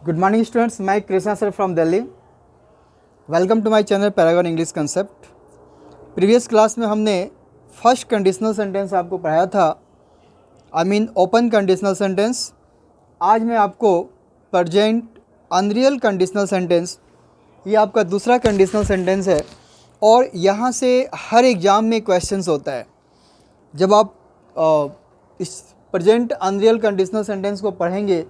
Good morning students, मैं Krishna sir from Delhi. Welcome to my channel Paragon English concept. Previous class में हमने first conditional sentence आपको पढ़ाया था, I mean open conditional sentence. आज मैं आपको प्रेजेंट अनरियल कंडीशनल सेंटेंस, ये आपका दूसरा कंडीशनल सेंटेंस है और यहाँ से हर एग्ज़ाम में क्वेश्चंस होता है। जब आप इस प्रेजेंट अनरियल कंडीशनल सेंटेंस को पढ़ेंगे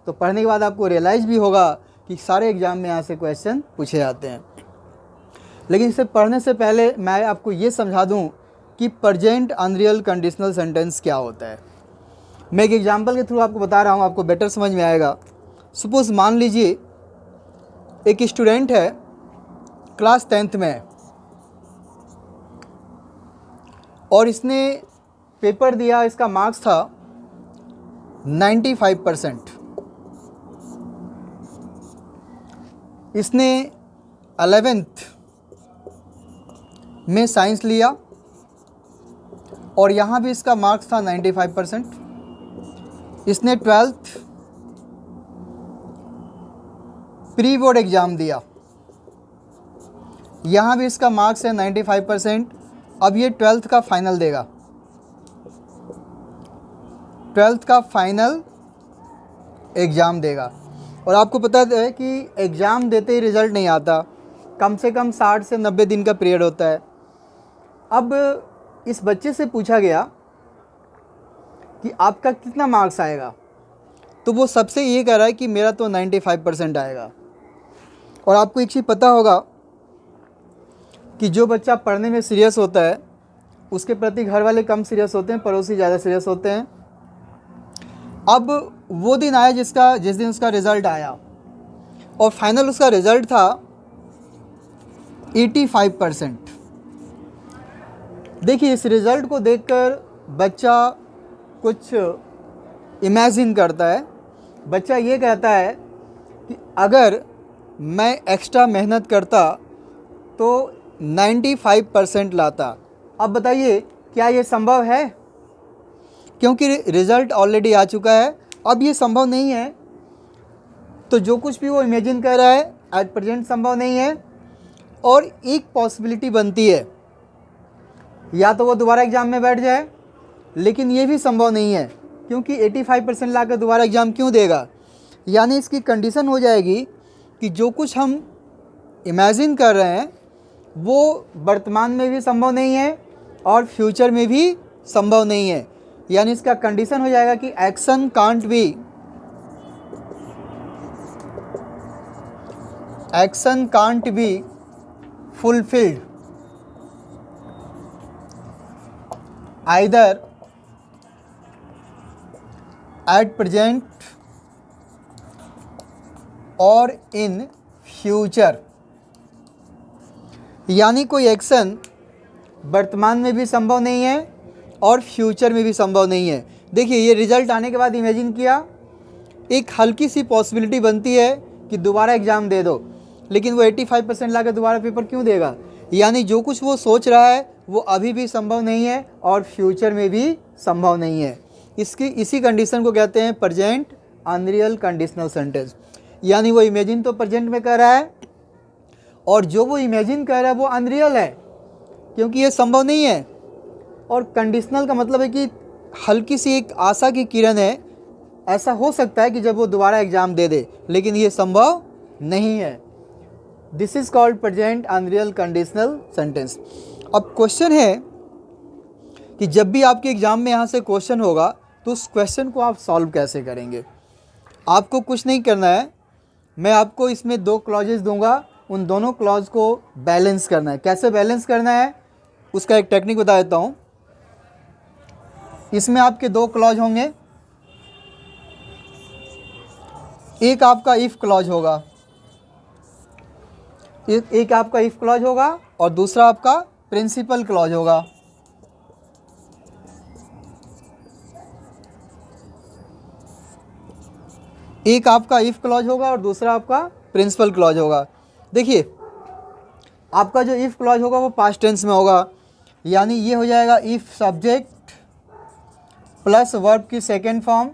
तो पढ़ने के बाद आपको रियलाइज़ भी होगा कि सारे एग्ज़ाम में यहाँ से क्वेश्चन पूछे जाते हैं। लेकिन इसे पढ़ने से पहले मैं आपको ये समझा दूँ कि प्रेजेंट अनरियल कंडीशनल सेंटेंस क्या होता है। मैं एक एग्जांपल के थ्रू आपको बता रहा हूँ, आपको बेटर समझ में आएगा। सपोज़ मान लीजिए एक स्टूडेंट है, क्लास 10th में है और इसने पेपर दिया, इसका मार्क्स था 95%। इसने 11th में साइंस लिया और यहाँ भी इसका मार्क्स था 95%। इसने 12th प्री बोर्ड एग्ज़ाम दिया, यहाँ भी इसका मार्क्स है 95%। अब ये 12th का फाइनल देगा, 12th का फाइनल एग्ज़ाम देगा। और आपको पता है कि एग्ज़ाम देते ही रिज़ल्ट नहीं आता, कम से कम 60 से 90 दिन का पीरियड होता है। अब इस बच्चे से पूछा गया कि आपका कितना मार्क्स आएगा, तो वो सबसे ये कह रहा है कि मेरा तो 95% आएगा। और आपको एक चीज़ पता होगा कि जो बच्चा पढ़ने में सीरियस होता है उसके प्रति घर वाले कम सीरियस होते हैं, पड़ोसी ज़्यादा सीरियस होते हैं। अब वो दिन आया जिस दिन उसका रिज़ल्ट आया और फाइनल उसका रिज़ल्ट था 85%। देखिए, इस रिज़ल्ट को देखकर बच्चा कुछ इमेजिन करता है। बच्चा ये कहता है कि अगर मैं एक्स्ट्रा मेहनत करता तो 95% लाता। अब बताइए, क्या ये संभव है? क्योंकि रिज़ल्ट ऑलरेडी आ चुका है, अब ये संभव नहीं है। तो जो कुछ भी वो इमेजिन कर रहा है एट प्रेजेंट संभव नहीं है। और एक पॉसिबिलिटी बनती है, या तो वो दोबारा एग्ज़ाम में बैठ जाए, लेकिन ये भी संभव नहीं है क्योंकि 85% लाकर दोबारा एग्ज़ाम क्यों देगा। यानी इसकी कंडीशन हो जाएगी कि जो कुछ हम इमेजिन कर रहे हैं वो वर्तमान में भी संभव नहीं है और फ्यूचर में भी संभव नहीं है। यानी इसका कंडीशन हो जाएगा कि action can't be fulfilled either at present और इन फ्यूचर। यानी कोई एक्शन वर्तमान में भी संभव नहीं है और फ्यूचर में भी संभव नहीं है। देखिए, ये रिज़ल्ट आने के बाद इमेजिन किया, एक हल्की सी पॉसिबिलिटी बनती है कि दोबारा एग्ज़ाम दे दो, लेकिन वो 85% लाकर दोबारा पेपर क्यों देगा। यानी जो कुछ वो सोच रहा है वो अभी भी संभव नहीं है और फ्यूचर में भी संभव नहीं है। इसी कंडीशन को कहते हैं प्रेजेंट अनरियल कंडीशनल सेंटेंस। यानी वो इमेजिन तो प्रेजेंट में कर रहा है और जो वो इमेजिन कर रहा है वो अनरियल है क्योंकि ये संभव नहीं है। और कंडीशनल का मतलब है कि हल्की सी एक आशा की किरण है, ऐसा हो सकता है कि जब वो दोबारा एग्ज़ाम दे दे, लेकिन ये संभव नहीं है। This is called present unreal conditional sentence. अब क्वेश्चन है कि जब भी आपके एग्ज़ाम में यहाँ से क्वेश्चन होगा तो उस क्वेश्चन को आप सॉल्व कैसे करेंगे। आपको कुछ नहीं करना है, मैं आपको इसमें 2 क्लॉजेज दूंगा, उन दोनों क्लॉज को बैलेंस करना है। कैसे बैलेंस करना है उसका एक टेक्निक बता देता हूँ। इसमें आपके 2 क्लॉज होंगे, एक आपका इफ़ क्लॉज होगा, एक आपका इफ़ क्लॉज होगा और दूसरा आपका प्रिंसिपल क्लॉज होगा। एक आपका इफ़ क्लॉज होगा और दूसरा आपका प्रिंसिपल क्लॉज होगा। देखिए, आपका जो इफ़ क्लॉज होगा वो पास्ट टेंस में होगा, यानी ये हो जाएगा इफ़ सब्जेक्ट प्लस वर्ब की second form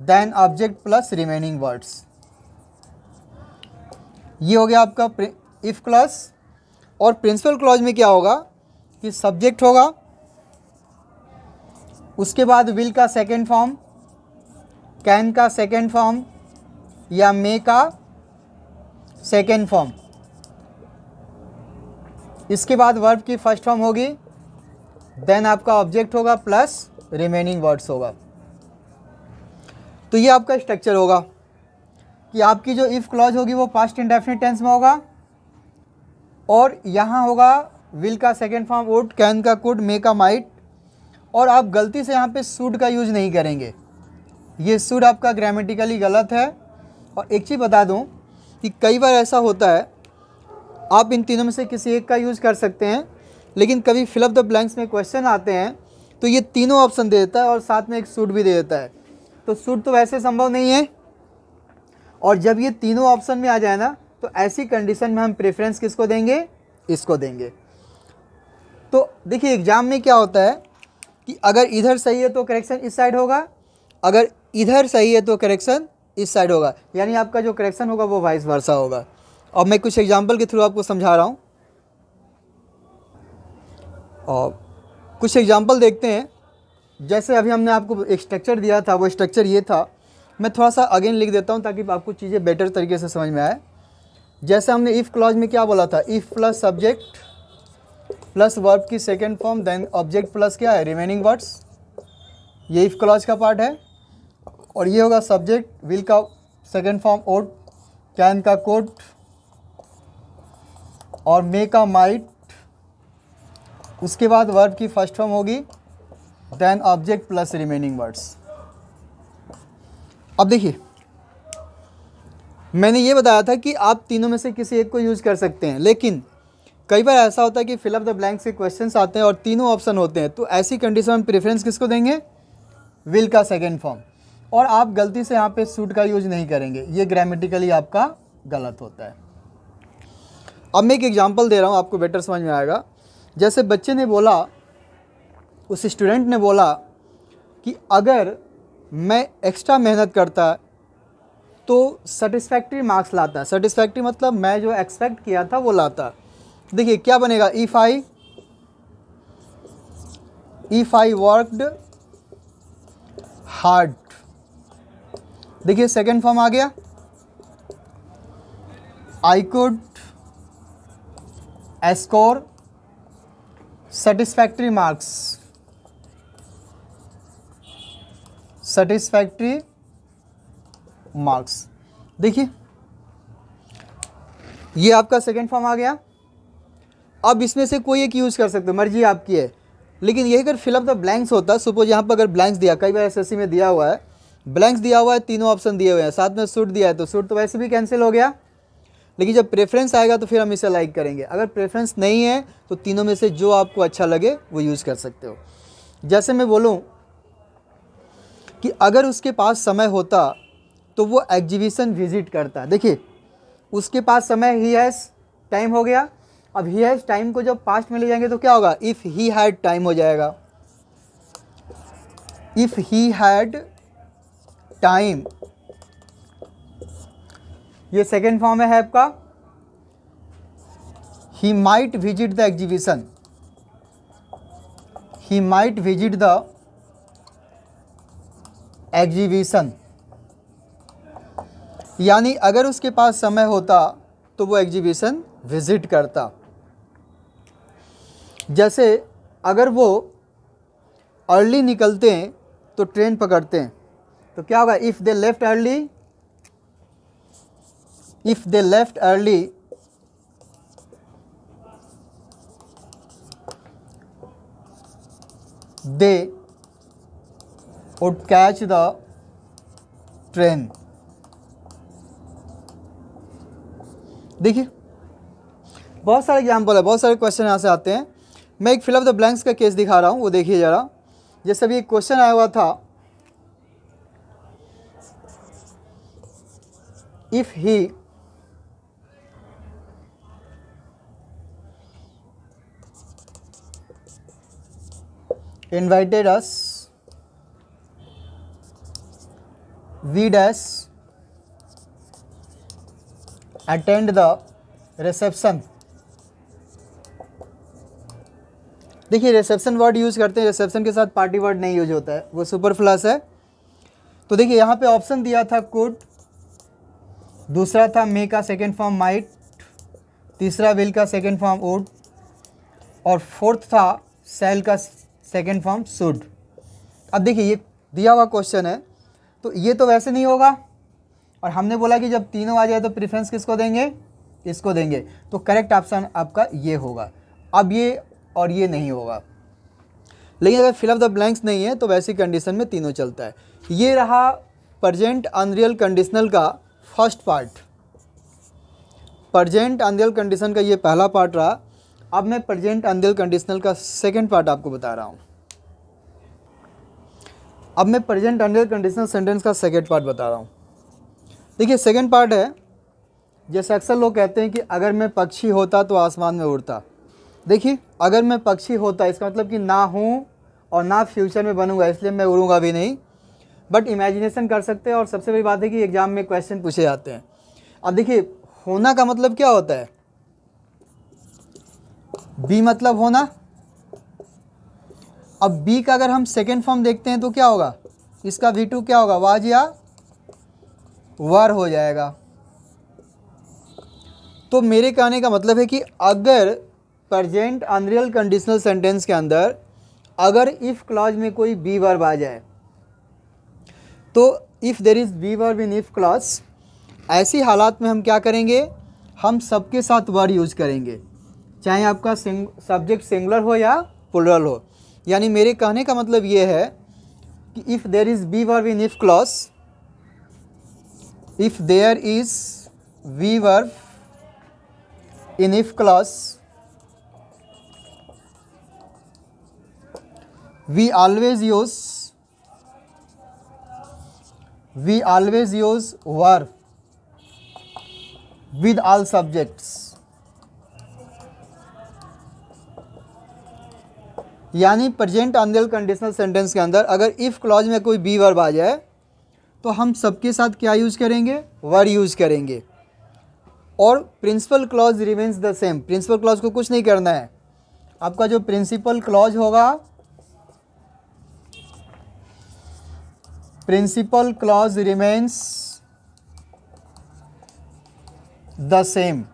then object plus remaining words. ये हो गया आपका इफ़ क्लॉज। और प्रिंसिपल क्लॉज में क्या होगा कि सब्जेक्ट होगा, उसके बाद विल का सेकेंड फॉर्म, कैन का सेकेंड फॉर्म या मे का सेकेंड फॉर्म, इसके बाद वर्ब की फर्स्ट फॉर्म होगी, देन आपका ऑब्जेक्ट होगा प्लस रिमेनिंग वर्ड्स होगा। तो ये आपका स्ट्रक्चर होगा कि आपकी जो इफ़ क्लॉज होगी वो पास्ट इंडेफिनिट टेंस में होगा, और यहाँ होगा विल का सेकेंड फॉर्म वुड, कैन का कुड, मे का माइट, और आप गलती से यहाँ पे शुड का यूज़ नहीं करेंगे। ये शुड आपका ग्रामेटिकली गलत है। और एक चीज़ बता दूँ कि कई बार ऐसा होता है, आप इन तीनों में से किसी एक का यूज़ कर सकते हैं, लेकिन कभी फिल अप द ब्लैंक्स में क्वेश्चन आते हैं तो ये तीनों ऑप्शन दे देता है और साथ में एक शुड भी दे देता है। तो शुड तो वैसे संभव नहीं है, और जब ये तीनों ऑप्शन में आ जाए ना तो ऐसी कंडीशन में हम प्रेफरेंस किसको देंगे, इसको देंगे। तो देखिए एग्जाम में क्या होता है कि अगर इधर सही है तो करेक्शन इस साइड होगा, अगर इधर सही है तो करेक्शन इस साइड होगा, यानी आपका जो करेक्शन होगा वो वाइस वर्सा होगा। और मैं कुछ एग्जाम्पल के थ्रू आपको समझा रहा हूँ, और कुछ एग्जाम्पल देखते हैं। जैसे अभी हमने आपको एक स्ट्रक्चर दिया था, वो स्ट्रक्चर ये था। मैं थोड़ा सा अगेन लिख देता हूँ ताकि आपको चीज़ें बेटर तरीके से समझ में आए। जैसे हमने इफ़ क्लॉज में क्या बोला था, if plus subject plus verb की second form, then object plus क्या है, रिमेनिंग वर्ड्स। ये इफ़ क्लॉज का पार्ट है। और ये होगा सब्जेक्ट, विल का सेकेंड फॉर्म ओड, कैन का कोड, और मे का माइट। उसके बाद वर्ब की फर्स्ट फॉर्म होगी, then object plus remaining words. अब देखिए मैंने ये बताया था कि आप तीनों में से किसी एक को यूज़ कर सकते हैं, लेकिन कई बार ऐसा होता है कि फिल अप द ब्लैंक से क्वेश्चंस आते हैं और तीनों ऑप्शन होते हैं, तो ऐसी कंडीशन में प्रेफरेंस किसको देंगे, विल का सेकेंड फॉर्म। और आप गलती से यहाँ पे शुड का यूज नहीं करेंगे, ये ग्रामेटिकली आपका गलत होता है। अब मैं एक एग्जांपल दे रहा हूँ, आपको बेटर समझ में आएगा। जैसे बच्चे ने बोला, उस स्टूडेंट ने बोला कि अगर मैं एक्स्ट्रा मेहनत करता तो सेटिस्फैक्ट्री मार्क्स लाता। सेटिस्फैक्ट्री मतलब मैं जो एक्सपेक्ट किया था वो लाता। देखिए क्या बनेगा, इफ़ आई वर्कड हार्ड। देखिए सेकेंड फॉर्म आ गया, I could score satisfactory marks, satisfactory marks. देखिए ये आपका सेकेंड फॉर्म आ गया। अब इसमें से कोई एक यूज़ कर सकते हो, मर्जी आपकी है। लेकिन यही अगर फिल अप द ब्लैंक्स होता, सपोज यहाँ पर अगर ब्लैंक्स दिया, कई बार एसएससी में दिया हुआ है ब्लैंक्स दिया हुआ है, तीनों ऑप्शन दिए हुए हैं, साथ में सूट दिया है, तो सूट तो वैसे भी कैंसिल हो गया। लेकिन जब प्रेफरेंस आएगा तो फिर हम इसे लाइक करेंगे। अगर प्रेफरेंस नहीं है तो तीनों में से जो आपको अच्छा लगे वो यूज़ कर सकते हो। जैसे मैं बोलूँ कि अगर उसके पास समय होता तो वो एग्जीबिशन विजिट करता। देखिए उसके पास समय, ही हैज़ टाइम हो गया। अब ही हैज़ टाइम को जब पास्ट में ले जाएंगे तो क्या होगा, इफ़ ही हैड टाइम हो जाएगा। इफ़ ही हैड टाइम, ये सेकेंड फॉर्म है आपका। He might visit the exhibition, he might visit the exhibition, यानी अगर उसके पास समय होता तो वो एग्जीबिशन विजिट करता। जैसे अगर वो अर्ली निकलते हैं तो ट्रेन पकड़ते हैं, तो क्या होगा, if they left early, if they left early they would catch the train. देखिए बहुत सारे एग्जाम्पल है, बहुत सारे क्वेश्चन यहाँ से आते हैं। मैं एक फिल अप द ब्लैंक्स का केस दिखा रहा हूँ, वो देखिए ज़रा। जैसे अभी एक क्वेश्चन आया हुआ था, if he invited us, we dash attend the reception. देखिए रिसेप्शन वर्ड यूज़ करते हैं, रिसेप्शन के साथ पार्टी वर्ड नहीं यूज होता है, वो सुपरफ्लस है। तो देखिए यहाँ पे ऑप्शन दिया था कुड, दूसरा था मे का सेकेंड फॉर्म माइट, तीसरा विल का सेकेंड फॉर्म वुड, और फोर्थ था सेल का सेकेंड फॉर्म शुड। अब देखिए ये दिया हुआ क्वेश्चन है, तो ये तो वैसे नहीं होगा, और हमने बोला कि जब तीनों आ जाए तो प्रेफरेंस किसको देंगे, इसको देंगे। तो करेक्ट ऑप्शन आपका ये होगा। अब ये और ये नहीं होगा, लेकिन अगर फिल अप द ब्लैंक्स नहीं है तो वैसी कंडीशन में तीनों चलता है। ये रहा प्रेजेंट अनरियल कंडीशनल का first part, present unreal condition का ये पहला पार्ट रहा। अब मैं प्रेजेंट अनरियल कंडीशनल का सेकंड पार्ट आपको बता रहा हूँ। अब मैं प्रेजेंट अनरियल कंडीशनल सेंटेंस का सेकंड पार्ट बता रहा हूँ। देखिए सेकंड पार्ट है, जैसे अक्सर लोग कहते हैं कि अगर मैं पक्षी होता तो आसमान में उड़ता। देखिए अगर मैं पक्षी होता इसका मतलब कि ना हूँ और ना फ्यूचर में बनूंगा, इसलिए मैं उड़ूंगा भी नहीं, बट इमेजिनेशन कर सकते हैं। और सबसे बड़ी बात है कि एग्जाम में क्वेश्चन पूछे जाते हैं। अब देखिए होना का मतलब क्या होता है, बी मतलब होना। अब बी का अगर हम सेकेंड फॉर्म देखते हैं तो क्या होगा, इसका V2 क्या होगा, वाज या वर हो जाएगा। तो मेरे कहने का मतलब है कि अगर प्रेजेंट अनरियल कंडीशनल सेंटेंस के अंदर अगर इफ क्लॉज में कोई बी वर्ब आ जाए, तो if there is be verb in if clause, ऐसी हालात में हम क्या करेंगे, हम सबके साथ वर्ड यूज करेंगे, चाहे आपका सब्जेक्ट सिंगुलर हो या प्लुरल हो। यानी मेरे कहने का मतलब ये है कि if there is be verb in if clause, if there is be verb in if clause, we always use verb with all subjects। यानी प्रेजेंट अनरियल कंडीशनल सेंटेंस के अंदर अगर इफ क्लॉज में कोई बी वर्ब आ जाए तो हम सबके साथ क्या यूज करेंगे, वर्ड यूज करेंगे। और principal clause remains the same, principal clause को कुछ नहीं करना है। आपका जो प्रिंसिपल क्लॉज होगा, principal clause remains the same.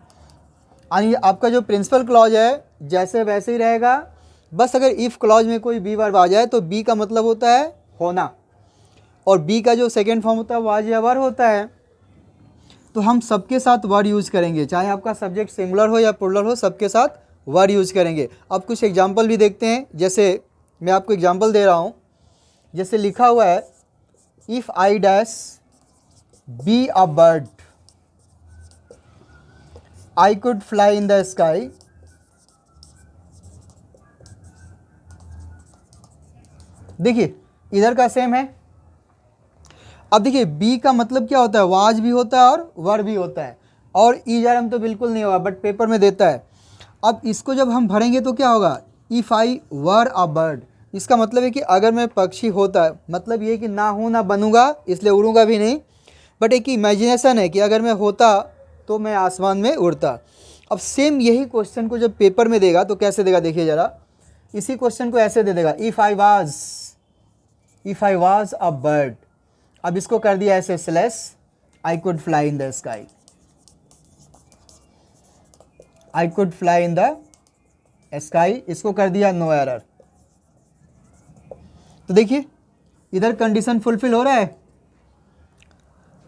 यानी आपका जो प्रिंसिपल क्लॉज है जैसे वैसे ही रहेगा, बस अगर इफ़ क्लॉज में कोई बी वर्ब आ जाए तो बी का मतलब होता है होना, और बी का जो सेकेंड फॉर्म होता है वाज या वर होता है। तो हम सबके साथ वर्ड यूज़ करेंगे, चाहे आपका सब्जेक्ट सिंगुलर हो या प्लुरल हो, सबके साथ वर्ड यूज़ करेंगे। अब कुछ एग्जाम्पल भी देखते हैं, जैसे मैं आपको एग्जाम्पल दे रहा हूँ। जैसे लिखा हुआ है if I dash be a bird I could fly in the sky. देखिए इधर का सेम है। अब देखिए बी का मतलब क्या होता है, वाज भी होता है और वर भी होता है, और ईजरम तो बिल्कुल नहीं होगा बट पेपर में देता है। अब इसको जब हम भरेंगे तो क्या होगा, if I were a bird, इसका मतलब है कि अगर मैं पक्षी होता, मतलब ये कि ना हूँ ना बनूंगा इसलिए उड़ूंगा भी नहीं, बट एक इमेजिनेशन है कि अगर मैं होता तो मैं आसमान में उड़ता। अब सेम यही क्वेश्चन को जब पेपर में देगा तो कैसे देगा, देखिए ज़रा, इसी क्वेश्चन को ऐसे दे देगा if I was a bird. अब इसको कर दिया ऐसे slash, I could fly in the sky, I could fly in the sky, इसको कर दिया नो एरर। तो देखिए इधर कंडीशन फुलफिल हो रहा है।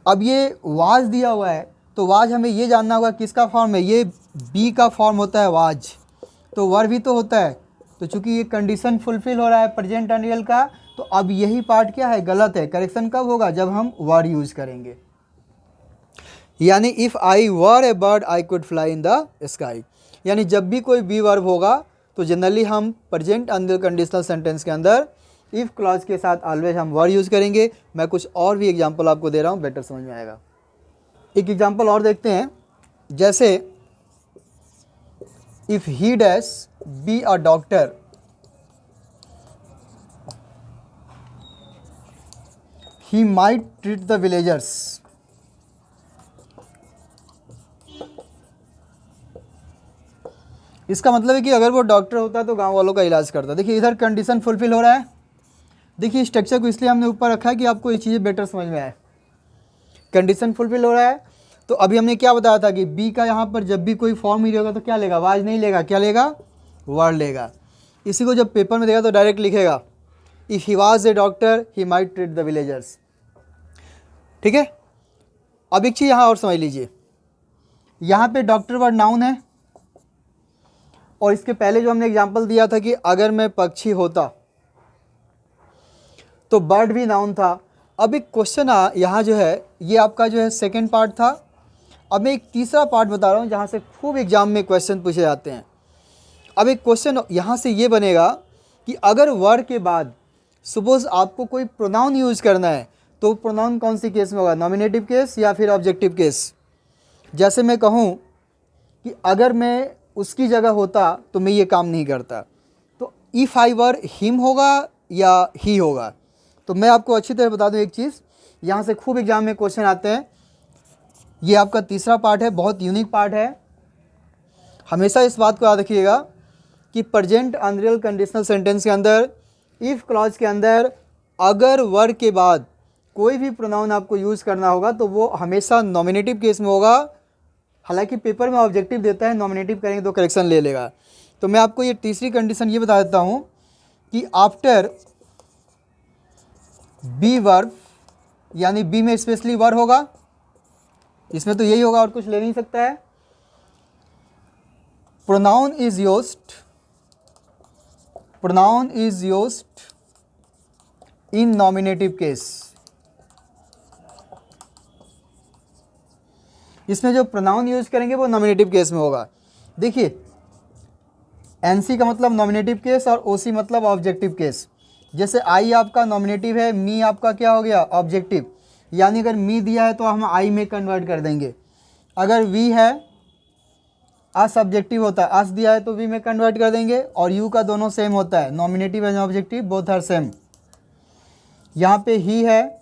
अब ये वाज दिया हुआ है तो वाज हमें ये जानना होगा किसका फॉर्म है, ये बी का फॉर्म होता है वाज, तो वर भी तो होता है। तो चूंकि ये कंडीशन फुलफिल हो रहा है प्रेजेंट अनरियल का, तो अब यही पार्ट क्या है, गलत है। करेक्शन कब होगा, जब हम वर्ड यूज करेंगे। यानी if I were a bird I could fly in the sky, यानी जब भी कोई बी वर्ब होगा तो जनरली हम प्रेजेंट अनरियल कंडीशनल सेंटेंस के अंदर इफ़ क्लॉज के साथ ऑलवेज हम वर्ड यूज़ करेंगे। मैं कुछ और भी एग्जांपल आपको दे रहा हूँ, बेटर समझ में आएगा। एक एग्जांपल और देखते हैं, जैसे if he dash be a doctor he might treat the villagers। इसका मतलब है कि अगर वो डॉक्टर होता तो गांव वालों का इलाज करता। देखिए इधर कंडीशन फुलफिल हो रहा है। देखिए स्ट्रक्चर को इसलिए हमने ऊपर रखा है कि आपको ये चीज़ें बेटर समझ में आए। कंडीशन फुलफिल हो रहा है। तो अभी हमने क्या बताया था कि बी का यहाँ पर जब भी कोई फॉर्म ही होगा तो क्या लेगा, वाज नहीं लेगा, क्या लेगा, वर्ड लेगा। इसी को जब पेपर में देगा तो डायरेक्ट लिखेगा if he was a doctor he might treat the villagers. ठीक है। अब एक चीज़ यहाँ और समझ लीजिए, यहाँ पे डॉक्टर वर्ड नाउन है और इसके पहले जो हमने एग्जांपल दिया था कि अगर मैं पक्षी होता तो बर्ड भी नाउन था। अब एक क्वेश्चन यहाँ जो है ये आपका जो है सेकंड पार्ट था। अब मैं एक तीसरा पार्ट बता रहा हूँ जहाँ से खूब एग्जाम में क्वेश्चन पूछे जाते हैं। अब एक क्वेश्चन यहाँ से ये बनेगा कि अगर वर्ड के बाद सपोज आपको कोई प्रोनाउन यूज़ करना है तो प्रोनाउन कौन सी केस में होगा, नॉमिनेटिव केस या फिर ऑब्जेक्टिव केस। जैसे मैं कहूँ कि अगर मैं उसकी जगह होता तो मैं ये काम नहीं करता, तो इफ़ आई वर हिम होगा या ही होगा। तो मैं आपको अच्छी तरह बता दूं एक चीज़, यहाँ से खूब एग्जाम में क्वेश्चन आते हैं। ये आपका तीसरा पार्ट है, बहुत यूनिक पार्ट है। हमेशा इस बात को याद रखिएगा कि प्रेजेंट अनरियल कंडीशनल सेंटेंस के अंदर इफ़ क्लॉज के अंदर अगर वर्ड के बाद कोई भी प्रोनाउन आपको यूज़ करना होगा तो वो हमेशा नॉमिनेटिव केस में होगा। हालांकि पेपर में ऑब्जेक्टिव देता है, नॉमिनेटिव करेंगे तो करेक्शन ले लेगा। तो मैं आपको ये तीसरी कंडीशन ये बता देता हूँ कि आफ्टर बी वर्ब, यानी बी में स्पेशली वर्ब होगा, इसमें तो यही होगा और कुछ ले नहीं सकता है। Pronoun is used in nominative case. इसमें जो प्रोनाउन यूज करेंगे वो नॉमिनेटिव केस में होगा। देखिए एनसी का मतलब नॉमिनेटिव केस और ओसी मतलब ऑब्जेक्टिव केस। जैसे आई आपका नॉमिनेटिव है, मी आपका क्या हो गया, ऑब्जेक्टिव। यानी अगर मी दिया है तो हम आई में कन्वर्ट कर देंगे। अगर वी है, अस सब्जेक्टिव होता है, अस दिया है तो वी में कन्वर्ट कर देंगे। और यू का दोनों सेम होता है, nominative and objective both are same. यहाँ पे ही है,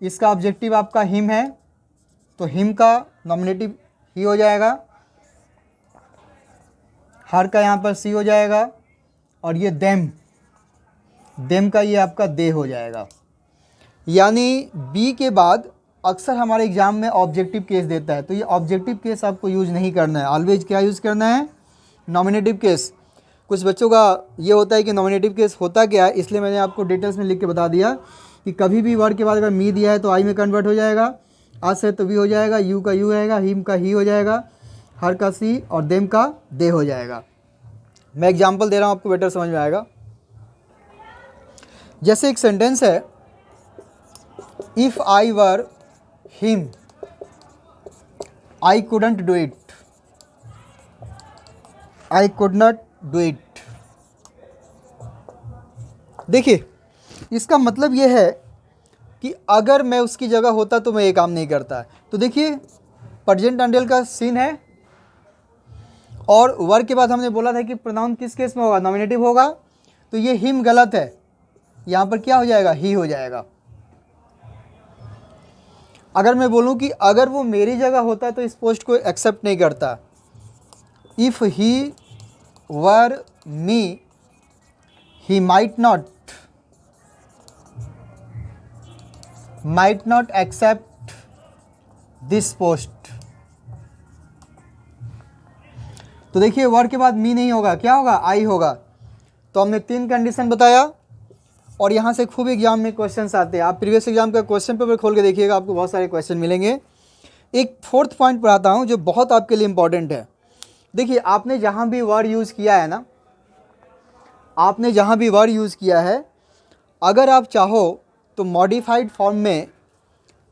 इसका ऑब्जेक्टिव आपका हिम है तो हिम का नॉमिनेटिव ही हो जाएगा। हर का यहाँ पर सी हो जाएगा और ये देम का ये आपका दे हो जाएगा। यानी बी के बाद अक्सर हमारे एग्जाम में ऑब्जेक्टिव केस देता है, तो ये ऑब्जेक्टिव केस आपको यूज़ नहीं करना है। ऑलवेज क्या यूज़ करना है, नॉमिनेटिव केस। कुछ बच्चों का ये होता है कि नॉमिनेटिव केस होता क्या है, इसलिए मैंने आपको डिटेल्स में लिख के बता दिया कि कभी भी वर्ड के बाद अगर मी दिया है तो आई में कन्वर्ट हो जाएगा, अस है तो वी हो जाएगा, यू का यू रहेगा, हिम का ही हो जाएगा, हर का सी और देम का दे हो जाएगा। मैं एग्जाम्पल दे रहा हूँ, आपको बेटर समझ में आएगा। जैसे एक सेंटेंस है, if I were him I couldn't do it, I could not do it. देखिए इसका मतलब ये है कि अगर मैं उसकी जगह होता तो मैं ये काम नहीं करता। तो देखिए प्रेजेंट अनरियल का सीन है और वर्ब के बाद हमने बोला था कि प्रोनाउन किस केस में होगा, नॉमिनेटिव होगा। तो ये हिम गलत है, यहाँ पर क्या हो जाएगा, ही हो जाएगा। अगर मैं बोलूँ कि अगर वो मेरी जगह होता तो इस पोस्ट को एक्सेप्ट नहीं करता, if he were me he might not accept this post. तो देखिए वर्ड के बाद मी नहीं होगा, क्या होगा, आई होगा। तो हमने 3 कंडीशन बताया और यहाँ से खूब एग्जाम में क्वेश्चंस आते हैं। आप प्रीवियस एग्जाम का क्वेश्चन पेपर खोल के देखिएगा, आपको बहुत सारे क्वेश्चन मिलेंगे। एक 4th पॉइंट पढ़ाता हूँ जो बहुत आपके लिए इंपॉर्टेंट है। देखिए आपने जहाँ भी वर्ड यूज़ किया है ना, आपने जहाँ भी वर्ड यूज़ किया है, अगर आप चाहो तो मॉडिफाइड फॉर्म में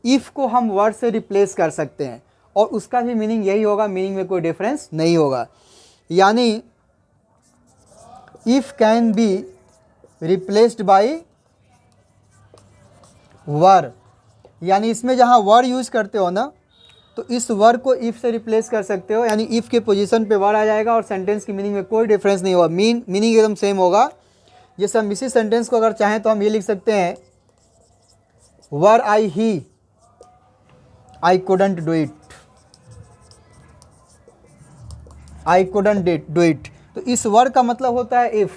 इफ़ को हम वर्ड से रिप्लेस कर सकते हैं और उसका भी मीनिंग यही होगा, मीनिंग में कोई डिफरेंस नहीं होगा। यानी if can be replaced by were, यानी इसमें जहाँ वर यूज़ करते हो ना तो इस वर को इफ़ से रिप्लेस कर सकते हो। यानी इफ़ के पोजीशन पे वर आ जाएगा और सेंटेंस की मीनिंग में कोई डिफरेंस नहीं होगा, मीनिंग एकदम सेम होगा। जैसे हम इसी सेंटेंस को अगर चाहें तो हम ये लिख सकते हैं, were I he I couldn't do it. I couldn't do it. तो इस वर का मतलब होता है इफ़।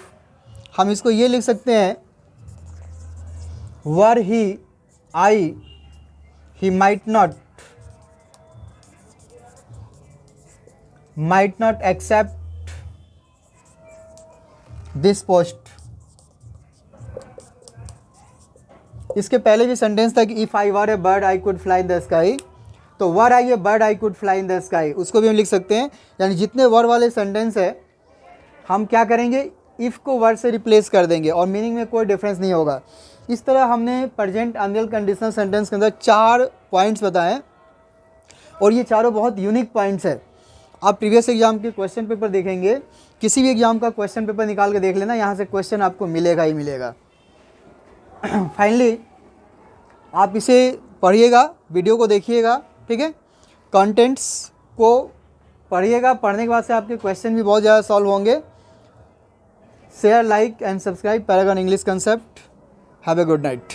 हम इसको ये लिख सकते हैं were he I he might not accept this post. इसके पहले भी सेंटेंस था कि if I were a bird I could fly in the sky. तो were I a bird I could fly in the sky, उसको भी हम लिख सकते हैं। यानी जितने वर वाले सेंटेंस है हम क्या करेंगे, इफ़ को वर्ड से रिप्लेस कर देंगे और मीनिंग में कोई डिफरेंस नहीं होगा। इस तरह हमने प्रेजेंट अनरियल कंडीशनल सेंटेंस के अंदर 4 पॉइंट्स बताए और ये चारों बहुत यूनिक पॉइंट्स है। आप प्रीवियस एग्जाम के क्वेश्चन पेपर देखेंगे, किसी भी एग्जाम का क्वेश्चन पेपर निकाल के देख लेना, यहाँ से क्वेश्चन आपको मिलेगा ही मिलेगा। फाइनली आप इसे पढ़िएगा, वीडियो को देखिएगा, ठीक है, कंटेंट्स को पढ़िएगा। पढ़ने के बाद से आपके क्वेश्चन भी बहुत ज़्यादा सॉल्व होंगे। Share, like and subscribe paragon English concept. Have a good night.